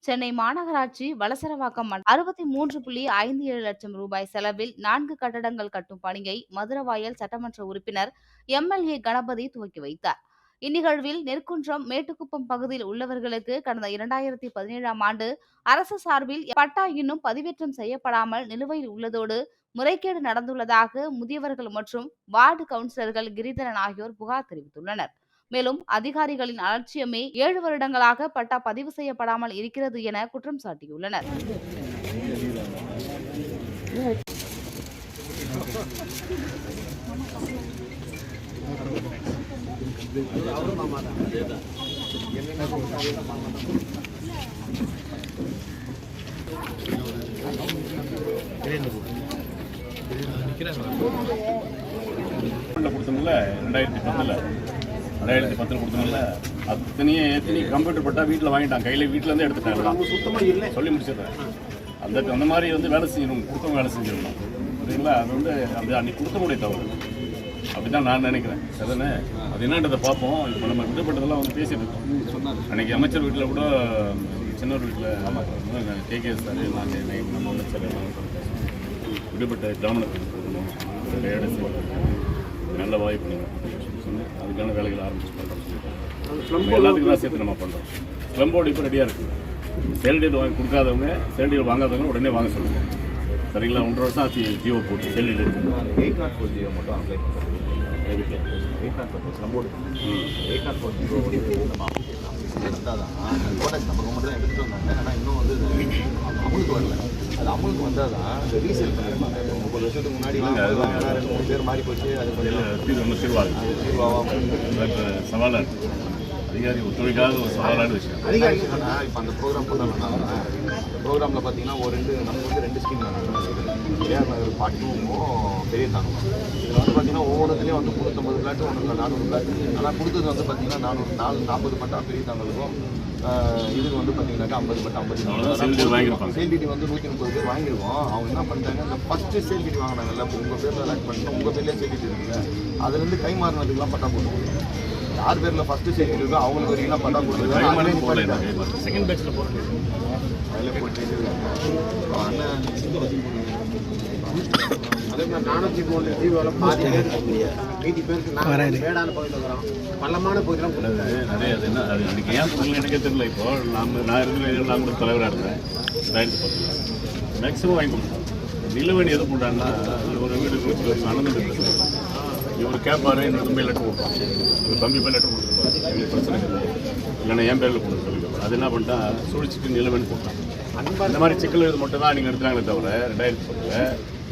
சென்னை மாநகராட்சி வளசரவாக்கம் 63.57 லட்சம் ரூபாய் செலவில் 4 கட்டடங்கள் கட்டும் பணியை மதுரவாயல் சட்டமன்ற உறுப்பினர் எம்எல்ஏ கணபதி துவக்கி வைத்தார். இந்நிகழ்வில் நெற்குன்றம் மேட்டுக்குப்பம் பகுதியில் உள்ளவர்களுக்கு கடந்த 2017ஆம் ஆண்டு அரசு சார்பில் பட்டா இன்னும் பதிவேற்றம் செய்யப்படாமல் நிலுவையில் உள்ளதோடு முறைகேடு நடந்துள்ளதாக முதியவர்கள் மற்றும் வார்டு கவுன்சிலர்கள் கிரிதரன் ஆகியோர் புகார் தெரிவித்துள்ளனர். மேலும் அதிகாரிகளின் அலட்சியமே 7 வருடங்களாக பட்டா பதிவு செய்யப்படாமல் இருக்கிறது என குற்றம் சாட்டியுள்ளனர். கொடுத்தோம்ல 2010 கொடுத்தோம்ல அத்தனையும் கம்ப்யூட்டர் பட்டா வீட்டில் வாங்கிட்டாங்க, கையில் வீட்டிலேருந்து எடுத்துட்டாங்க. சுத்தமாக இல்லை சொல்லி முடிச்சிடுறேன். அந்த மாதிரி வந்து வேலை செய்யணும், கொடுத்தவங்க வேலை செஞ்சிடணும். சரிங்களா? அது வந்து அது அன்றைக்கி கொடுத்தவங்களுடைய தவறு, அப்படி தான் நான் நினைக்கிறேன். சரிதானே? அது என்னன்றதை பார்ப்போம். இப்போ நம்ம விடுபட்டதெல்லாம் வந்து பேசிட்டு இருக்கோம். அன்றைக்கி அமைச்சர் வீட்டில் கூட சின்ன வீட்டில் கேகே சார் நம்ம அமைச்சர் விடுபட்ட கிராமத்துக்கு கொடுக்கணும், நல்ல வாய்ப்பு சொன்னேன். அதுக்கான வேலைகள் ஆரம்பிச்சு பண்ணுறோம். எல்லாத்துக்கும் தான் சேர்த்து நம்ம பண்ணுறோம். ஸ்லம்போர்டு இப்போ ரெடியாக இருக்குது. சேலரியில் வாங்கி கொடுக்காதவங்க, சேலரியில் வாங்காதவங்க உடனே வாங்க சொல்லுங்கள். சரிங்களா? 1.5 வருஷம் ஆச்சு ஜியோ போட்டு. சேலரியில் இருக்குது 804 ஜியோ மட்டும் அப்ளை பண்ணுறோம். 804 ஸ்லம்போர்டு 804 ஜியோ வந்து நம்ம இருந்தால் தான் அந்த ப்ராடக்ட் நம்ம மட்டும் தான் எடுத்துகிட்டு வந்தாங்க. ஆனால் இன்னும் வந்து அமலுக்கு வரல. அது அமலுக்கு வந்தால் தான் இந்த ரீசேல் பண்ணிருப்பாங்க. 30 வருஷத்துக்கு முன்னாடி 2-3 பேர் மாறி போச்சு. அது கொஞ்சம் சவாலாக இருக்குது. அதிகாரி ஒத்துழைக்காத ஒரு சவாலான விஷயம். அதிகாரி இப்போ அந்த ப்ரோக்ராம் பண்ணாங்கன்னா இந்த ப்ரோக்ராமில் பார்த்தீங்கன்னா நமக்கு வந்து 2 ஸ்கீம் ஏஆர் நகர் பார்ட் 2வும் பெரிய தாங்கம். இதில் வந்து பார்த்தீங்கன்னா ஒவ்வொருத்துலேயும் வந்து 350 பிளாட்டு, 400 பிளாட்டு. ஆனால் கொடுத்தது வந்து பார்த்தீங்கன்னா 40 பட்டா பெரிய தாங்களுக்கும், இதுக்கு வந்து பார்த்தீங்கன்னாக்கா 50 பட்டா 50 வாங்கியிருப்பாங்க. சேல் டிடி வந்து 130 பேர் வாங்கியிருக்கோம். அவங்க என்ன பண்ணிட்டாங்க, இந்த ஃபஸ்ட்டு சேல் டிடி வாங்கினாங்கல்ல, இப்போ உங்கள் பேரில் அலாட் பண்ணிட்டு உங்கள் பேர்லேயே சேல் டிடி இருக்குல்ல, அதுலேருந்து கை மாறினதுக்கெலாம் பட்டா போட்டு யார் பேரில் ஃபஸ்ட்டு சேல் டிடி இருக்கோ அவங்களுக்கு வரைக்கும் பட்டா போட்டு செகண்ட் பேட்சில் போட்டு அதில் போட்டு அதே மாதிரி 403 ஜீவோவில் பாதி பேர் 80 பேருக்கு நாங்கள் வேடான பகுதியில் இருக்கிறோம். பள்ளமான பகுதியெலாம் நிறைய. அது என்ன அது அன்றைக்கி ஏன் சொல்லல எனக்கே தெரியல. இப்போ நான் இருக்கிற நான் கூட தலைவராக இருந்தேன். 2010 மேக்ஸிமம் வாங்கி கொடுத்தோம். நிலவணி எது பண்ணுறாங்கன்னா, ஒரு வீடு அனந்த இவர் கேட்பாரு, என்னோட தம்பி லெட்டர் கொடுப்பான், இவர் தம்பி பேர் லெட்டர் கொடுத்துருப்பாரு, எங்களுக்கு பிரச்சனை கிடையாது, இல்லைன்னா என் பேரில் கொடுத்து சொல்லிடுவார். அது என்ன பண்ணிட்டா சுழிச்சிட்டு நிலவணி போட்டான். இந்த மாதிரி சிக்கல் இது மட்டும் தான் நீங்கள் எடுத்துறாங்களே தவிர 2010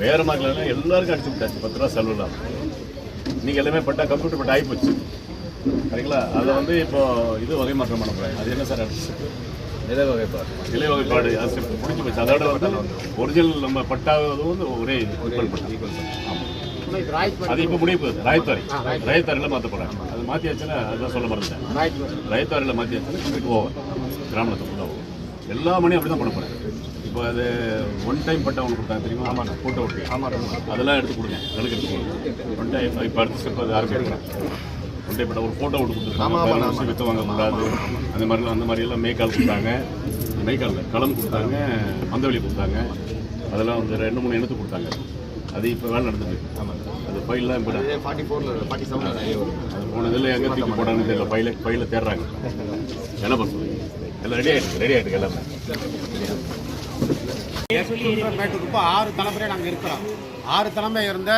வேறு மாதிரிலாம் எல்லாருக்கும் அடிச்சு விட்டாச்சு. 10 ரூபா செலவு இல்லாமல் நீங்கள் எல்லாமே பட்டா கம்ப்யூட்டர் பட்டா ஆகிப்போச்சு. சரிங்களா? அதை வந்து இப்போ இது வகை மாற்றம் பண்ண போகிறேன். அது என்ன சார் நிலை வகைப்பாடு அது முடிஞ்சு போச்சு. அதோட வந்து ஒரிஜினல் நம்ம பட்டாவது வந்து ஒரே அது இப்போ முடிய போகுது. ராயத்தாரியில் மாற்ற போகிறாங்க. அது மாற்றியாச்சுன்னா அதுதான் சொல்ல மறந்துட்டேன். ராயத்தாரியில் மாற்றியாச்சுன்னா ஓவர் கிராமத்தை ஃபுல்லாக ஓவர் எல்லா மணியும் அப்படி தான் பண்ண போகிறேன். இப்போ அது ஒன் டைம் பட்டா ஒன்று கொடுத்தாங்க தெரியுமா? ஆமாம், ஃபோட்டோ ஓட்டி. அதெல்லாம் எடுத்து கொடுங்க, கணக்கு எடுத்து கொடுங்க. ஒன் டைம் இப்போ அடுத்த ஸ்டெப் அது ஆரம்பிக்கிறேன். ஒன் டைம் பட்டா ஒரு ஃபோட்டோ ஓட்டு கொடுத்துருக்காங்க. விற்று வாங்கக்கூடாது அந்த மாதிரியெல்லாம் மேய்க்கால் கொடுத்தாங்க. மேய்க்காலில் களம் கொடுத்தாங்க, மந்தவெளி கொடுத்தாங்க. அதெல்லாம் வந்து 2-3 இனத்து கொடுத்தாங்க. அது இப்போ வேலை நடந்துட்டு. ஆமாம், அது ஃபைல்லாம் இப்போ 47 அது போனதில் எங்கே தூக்கி போடான்னு தெரியல. ஃபைலில் தேடுறாங்க. என்ன பண்ணுறது? எல்லாம் ரெடி ஆகிட்டு எல்லாமே. மேட்டுக்கு 6 தலைமுறை நாங்கள் இருக்கிறோம். 6 தலைமை இருந்த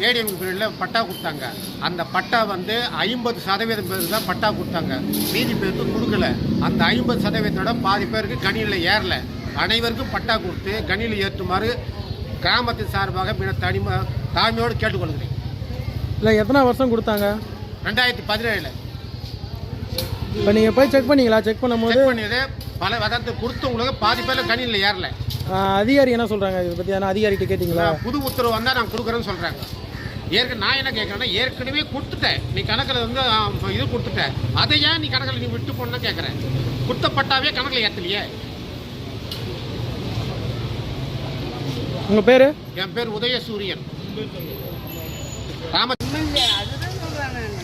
ஏடிஎம் பீரியடில் பட்டா கொடுத்தாங்க. அந்த பட்டா வந்து 50% பேருக்கு தான் பட்டா கொடுத்தாங்க, மீதி பேருக்கு கொடுக்கல. அந்த 50%ஓட பாதி பேருக்கு கணினியில் ஏறல. அனைவருக்கும் பட்டா கொடுத்து கணினியில் ஏற்றுமாறு கிராமத்தின் சார்பாக மிக தாழ்மையோடு கேட்டுக்கொள்கிறேன். இல்லை, எத்தனை வருஷம் கொடுத்தாங்க? 2017. இப்போ நீங்கள் போய் செக் பண்ணீங்களா? செக் பண்ணும்போது பல வதத்து கொடுத்தவங்களுக்கு பாதி பேரில் கணினியில் ஏறல. அதிகாரி என்ன சொல்கிறாங்க இதை பற்றி? ஆனால் அதிகாரிகிட்ட கேட்டிங்களா? புது உத்தரவு வந்தால் நான் கொடுக்குறேன்னு சொல்கிறாங்க. நான் என்ன கேட்குறேன்னா, ஏற்கனவே கொடுத்துட்டேன், நீ கணக்கில் வந்து இது கொடுத்துட்டேன், அதை ஏன் நீ கணக்கில் நீ விட்டு போடணும்னு கேட்குறேன். கொடுத்தப்பட்டாவே கணக்கில் ஏற்றலையே. உங்கள் பேர்? என் பேர் உதயசூரியன். அதுதான் சொல்கிறேன் நான்.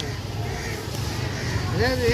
அதாவது